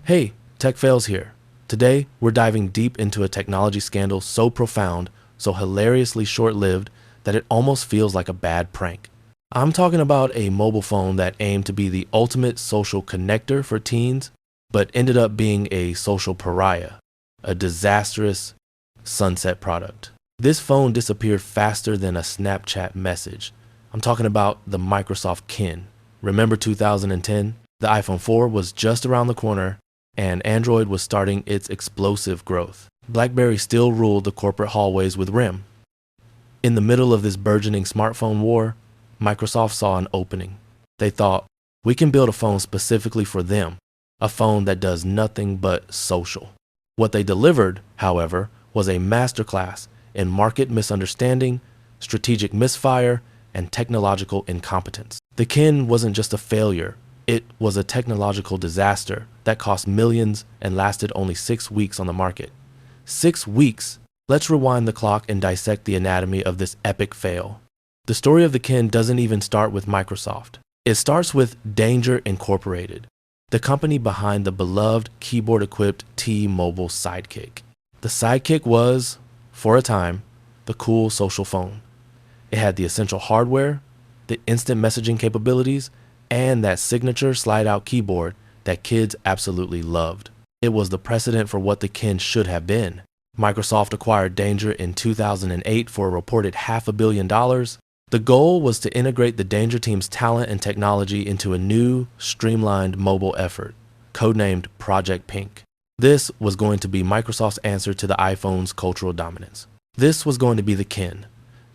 Hey, Tech Fails here. Today, we're diving deep into a technology scandal so profound, so hilariously short-lived, that it almost feels like a bad prank. I'm talking about a mobile phone that aimed to be the ultimate social connector for teens, but ended up being a social pariah, a disastrous sunset product. This phone disappeared faster than a Snapchat message. I'm talking about the Microsoft Kin. Remember 2010? The iPhone 4 was just around the corner, and Android was starting its explosive growth. BlackBerry still ruled the corporate hallways with RIM. In the middle of this burgeoning smartphone war, Microsoft saw an opening. They thought, we can build a phone specifically for them, a phone that does nothing but social. What they delivered, however, was a masterclass in market misunderstanding, strategic misfire, and technological incompetence. The Kin wasn't just a failure. It was a technological disaster that cost millions and lasted only 6 weeks on the market. 6 weeks? Let's rewind the clock and dissect the anatomy of this epic fail. The story of the Kin doesn't even start with Microsoft. It starts with Danger Incorporated, the company behind the beloved keyboard-equipped T-Mobile Sidekick. The Sidekick was, for a time, the cool social phone. It had the essential hardware, the instant messaging capabilities, and that signature slide-out keyboard that kids absolutely loved. It was the precedent for what the Kin should have been. Microsoft acquired Danger in 2008 for a reported $500 million. The goal was to integrate the Danger team's talent and technology into a new, streamlined mobile effort, codenamed Project Pink. This was going to be Microsoft's answer to the iPhone's cultural dominance. This was going to be the Kin.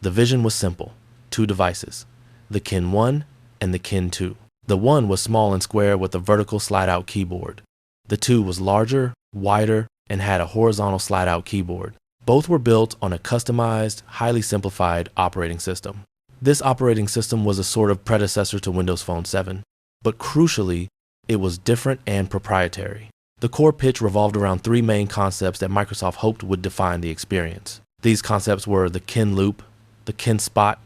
The vision was simple: 2 devices, the Kin 1 and the Kin 2. The 1 was small and square with a vertical slide-out keyboard. The 2 was larger, wider, and had a horizontal slide-out keyboard. Both were built on a customized, highly simplified operating system. This operating system was a sort of predecessor to Windows Phone 7, but crucially, it was different and proprietary. The core pitch revolved around 3 main concepts that Microsoft hoped would define the experience. These concepts were the Kin Loop, the Kin Spot,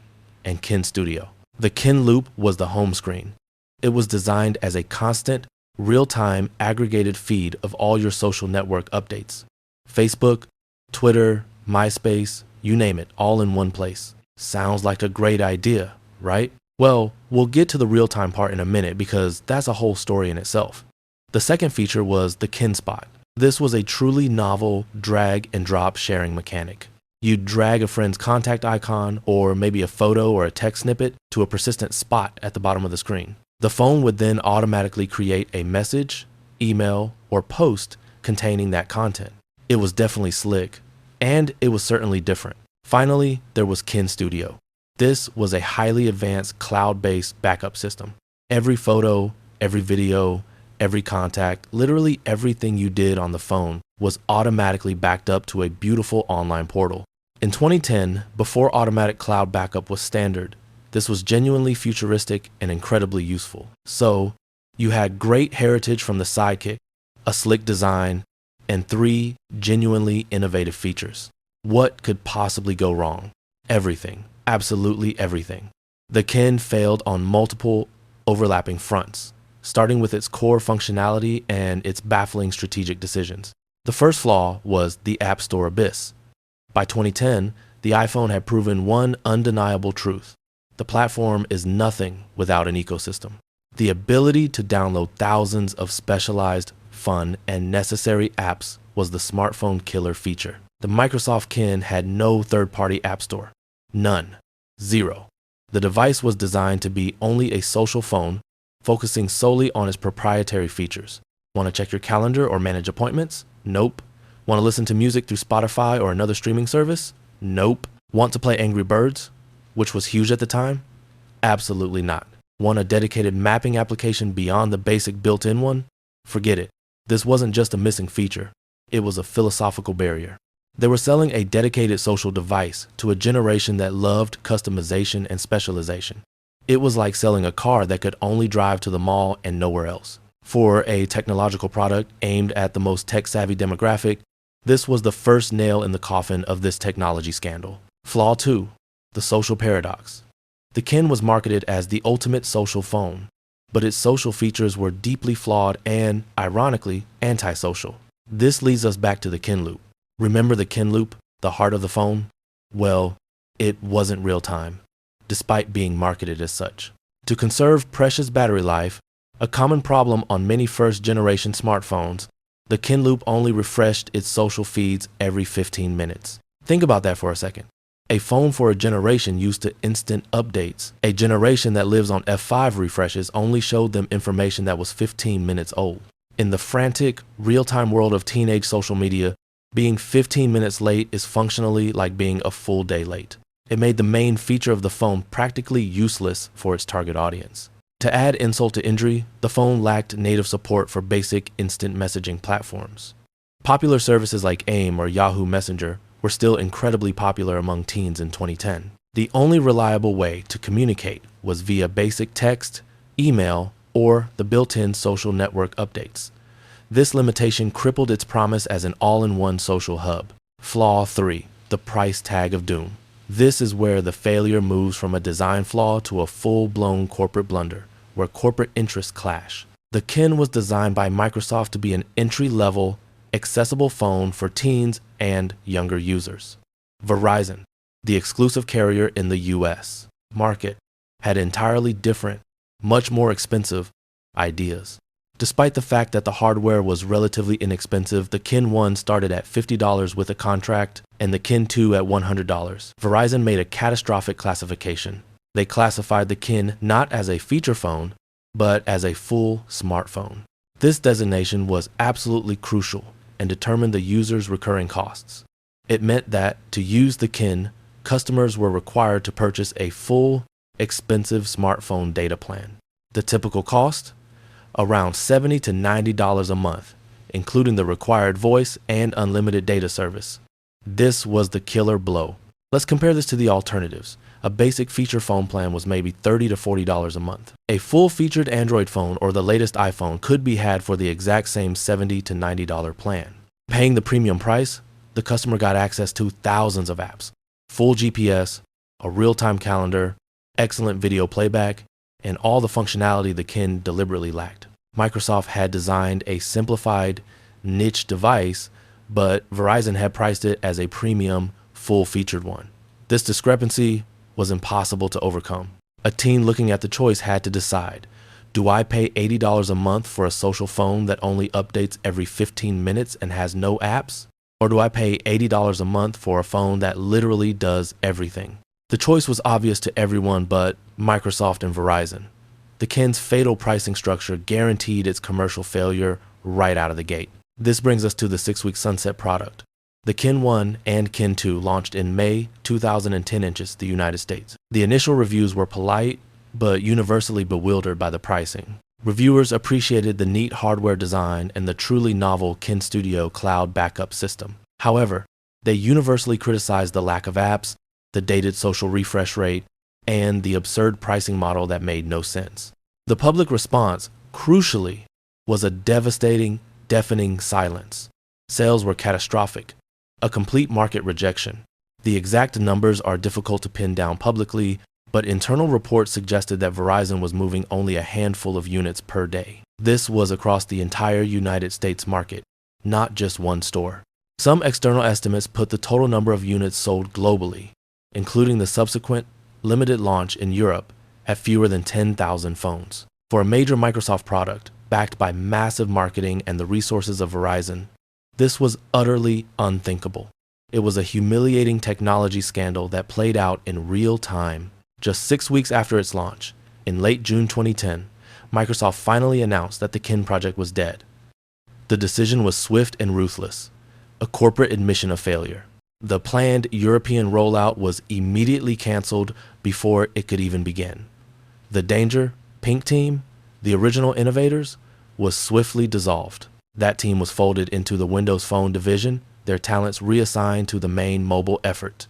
and Kin Studio. The Kin Loop was the home screen. It was designed as a constant, real-time aggregated feed of all your social network updates. Facebook, Twitter, MySpace, you name it, all in one place. Sounds like a great idea, right? Well, we'll get to the real-time part in a minute because that's a whole story in itself. The second feature was the Kin Spot. This was a truly novel drag and drop sharing mechanic. You'd drag a friend's contact icon or maybe a photo or a text snippet to a persistent spot at the bottom of the screen. The phone would then automatically create a message, email, or post containing that content. It was definitely slick, and it was certainly different. Finally, there was Kin Studio. This was a highly advanced cloud-based backup system. Every photo, every video, every contact, literally everything you did on the phone was automatically backed up to a beautiful online portal. In 2010, before automatic cloud backup was standard, this was genuinely futuristic and incredibly useful. So, you had great heritage from the Sidekick, a slick design, and 3 genuinely innovative features. What could possibly go wrong? Everything. Absolutely everything. The Kin failed on multiple overlapping fronts, starting with its core functionality and its baffling strategic decisions. The first flaw was the App Store abyss. By 2010, the iPhone had proven one undeniable truth. The platform is nothing without an ecosystem. The ability to download thousands of specialized, fun, and necessary apps was the smartphone killer feature. The Microsoft Kin had no third-party app store. None. Zero. The device was designed to be only a social phone, focusing solely on its proprietary features. Want to check your calendar or manage appointments? Nope. Want to listen to music through Spotify or another streaming service? Nope. Want to play Angry Birds, which was huge at the time? Absolutely not. Want a dedicated mapping application beyond the basic built-in one? Forget it. This wasn't just a missing feature. It was a philosophical barrier. They were selling a dedicated social device to a generation that loved customization and specialization. It was like selling a car that could only drive to the mall and nowhere else. For a technological product aimed at the most tech-savvy demographic, this was the first nail in the coffin of this technology scandal. Flaw 2. The social paradox. The Kin was marketed as the ultimate social phone. but its social features were deeply flawed and, ironically, antisocial. This leads us back to the Kin Loop. Remember the Kin Loop, the heart of the phone? Well, it wasn't real time, despite being marketed as such. To conserve precious battery life, a common problem on many first-generation smartphones, the Kin Loop only refreshed its social feeds every 15 minutes. Think about that for a second. A phone for a generation used to instant updates. A generation that lives on F5 refreshes only showed them information that was 15 minutes old. In the frantic, real-time world of teenage social media, being 15 minutes late is functionally like being a full day late. It made the main feature of the phone practically useless for its target audience. To add insult to injury, the phone lacked native support for basic instant messaging platforms. Popular services like AIM or Yahoo Messenger were still incredibly popular among teens in 2010. The only reliable way to communicate was via basic text, email, or the built-in social network updates. This limitation crippled its promise as an all-in-one social hub. Flaw 3. The price tag of doom. This is where the failure moves from a design flaw to a full-blown corporate blunder, where corporate interests clash. The Kin was designed by Microsoft to be an entry-level, accessible phone for teens and younger users. Verizon, the exclusive carrier in the US market, had entirely different, much more expensive ideas. Despite the fact that the hardware was relatively inexpensive, the Kin 1 started at $50 with a contract and the Kin 2 at $100. Verizon made a catastrophic classification. They classified the Kin not as a feature phone, but as a full smartphone. This designation was absolutely crucial and determined the user's recurring costs. It meant that to use the Kin, customers were required to purchase a full, expensive smartphone data plan. The typical cost? Around $70 to $90 a month, including the required voice and unlimited data service. This was the killer blow. Let's compare this to the alternatives. A basic feature phone plan was maybe $30 to $40 a month. A full-featured Android phone or the latest iPhone could be had for the exact same $70 to $90 plan. Paying the premium price, the customer got access to thousands of apps, full GPS, a real-time calendar, excellent video playback, and all the functionality the Kin deliberately lacked. Microsoft had designed a simplified, niche device, but Verizon had priced it as a premium, full-featured one. This discrepancy was impossible to overcome. A teen looking at the choice had to decide, do I pay $80 a month for a social phone that only updates every 15 minutes and has no apps? Or do I pay $80 a month for a phone that literally does everything? The choice was obvious to everyone but Microsoft and Verizon. The Kin's fatal pricing structure guaranteed its commercial failure right out of the gate. This brings us to the 6-week sunset product. The Kin 1 and Kin 2 launched in May 2010 in the United States. The initial reviews were polite, but universally bewildered by the pricing. Reviewers appreciated the neat hardware design and the truly novel Kin Studio cloud backup system. However, they universally criticized the lack of apps, the dated social refresh rate, and the absurd pricing model that made no sense. The public response, crucially, was a devastating, deafening silence. Sales were catastrophic, a complete market rejection. The exact numbers are difficult to pin down publicly, but internal reports suggested that Verizon was moving only a handful of units per day. This was across the entire United States market, not just one store. Some external estimates put the total number of units sold globally, including the subsequent limited launch in Europe, at fewer than 10,000 phones. For a major Microsoft product, backed by massive marketing and the resources of Verizon, this was utterly unthinkable. It was a humiliating technology scandal that played out in real time. Just 6 weeks after its launch, in late June 2010, Microsoft finally announced that the Kin project was dead. The decision was swift and ruthless, a corporate admission of failure. The planned European rollout was immediately canceled before it could even begin. The Danger, Pink team, the original innovators, was swiftly dissolved. That team was folded into the Windows Phone division, their talents reassigned to the main mobile effort.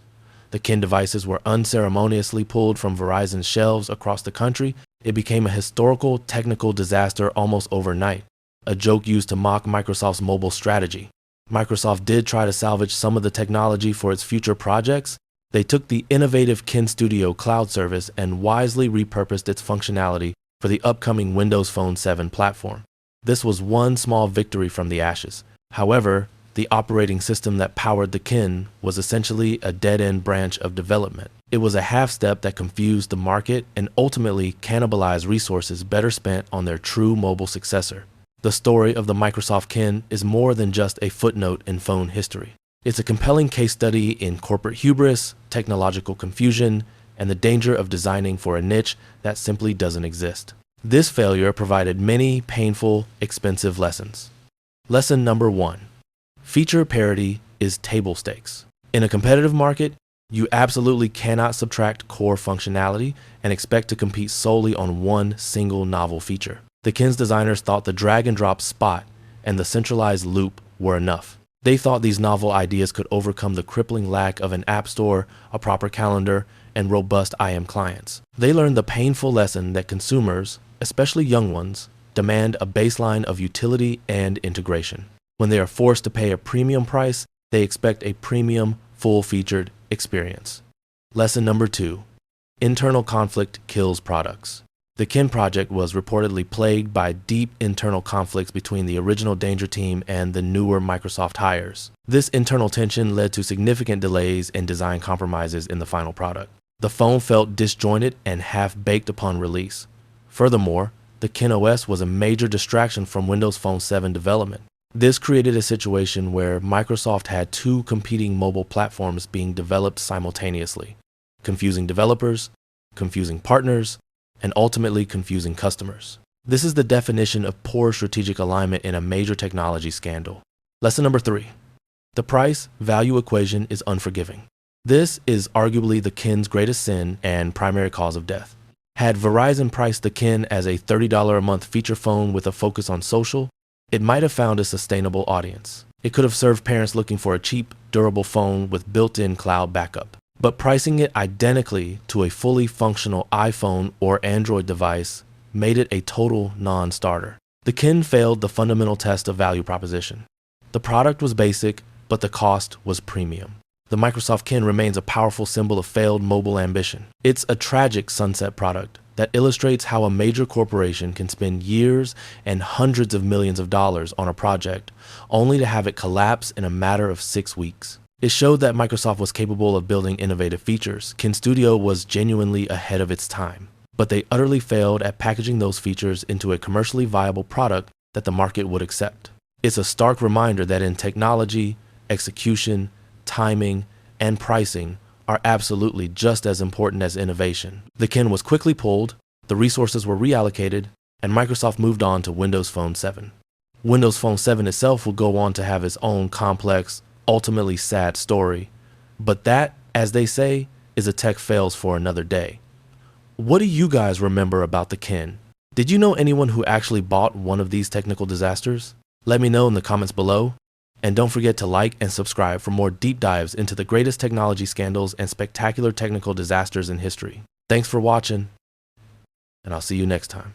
The Kin devices were unceremoniously pulled from Verizon's shelves across the country. It became a historical technical disaster almost overnight, a joke used to mock Microsoft's mobile strategy. Microsoft did try to salvage some of the technology for its future projects. They took the innovative Kin Studio cloud service and wisely repurposed its functionality for for the upcoming Windows Phone 7 platform. This was one small victory from the ashes. However, the operating system that powered the Kin was essentially a dead-end branch of development. It was a half-step that confused the market and ultimately cannibalized resources better spent on their true mobile successor. The story of the Microsoft Kin is more than just a footnote in phone history. It's a compelling case study in corporate hubris, technological confusion, and the danger of designing for a niche that simply doesn't exist. This failure provided many painful, expensive lessons. Lesson number 1. Feature parity is table stakes. In a competitive market, you absolutely cannot subtract core functionality and expect to compete solely on one single novel feature. The Kin's designers thought the drag-and-drop spot and the centralized loop were enough. They thought these novel ideas could overcome the crippling lack of an app store, a proper calendar, and robust IM clients. They learned the painful lesson that consumers, especially young ones, demand a baseline of utility and integration. When they are forced to pay a premium price, they expect a premium, full-featured experience. Lesson number 2. Internal conflict kills products. The Kin project was reportedly plagued by deep internal conflicts between the original Danger team and the newer Microsoft hires. This internal tension led to significant delays and design compromises in the final product. The phone felt disjointed and half-baked upon release. Furthermore, the Kin OS was a major distraction from Windows Phone 7 development. This created a situation where Microsoft had two competing mobile platforms being developed simultaneously, confusing developers, confusing partners, and ultimately confusing customers. This is the definition of poor strategic alignment in a major technology scandal. Lesson number 3. The price-value equation is unforgiving. This is arguably the Kin's greatest sin and primary cause of death. Had Verizon priced the Kin as a $30 a month feature phone with a focus on social, it might have found a sustainable audience. It could have served parents looking for a cheap, durable phone with built-in cloud backup. But pricing it identically to a fully functional iPhone or Android device made it a total non-starter. The Kin failed the fundamental test of value proposition. The product was basic, but the cost was premium. The Microsoft Kin remains a powerful symbol of failed mobile ambition. It's a tragic sunset product that illustrates how a major corporation can spend years and hundreds of millions of dollars on a project only to have it collapse in a matter of 6 weeks. It showed that Microsoft was capable of building innovative features. Kin Studio was genuinely ahead of its time, but they utterly failed at packaging those features into a commercially viable product that the market would accept. It's a stark reminder that in technology, execution, timing, and pricing are absolutely just as important as innovation. The Kin was quickly pulled, the resources were reallocated, and Microsoft moved on to Windows Phone 7. Windows Phone 7 itself will go on to have its own complex, ultimately sad story, but that, as they say, is a tech fails for another day. What do you guys remember about the Kin? Did you know anyone who actually bought one of these technical disasters? Let me know in the comments below, and don't forget to like and subscribe for more deep dives into the greatest technology scandals and spectacular technical disasters in history. Thanks for watching, and I'll see you next time.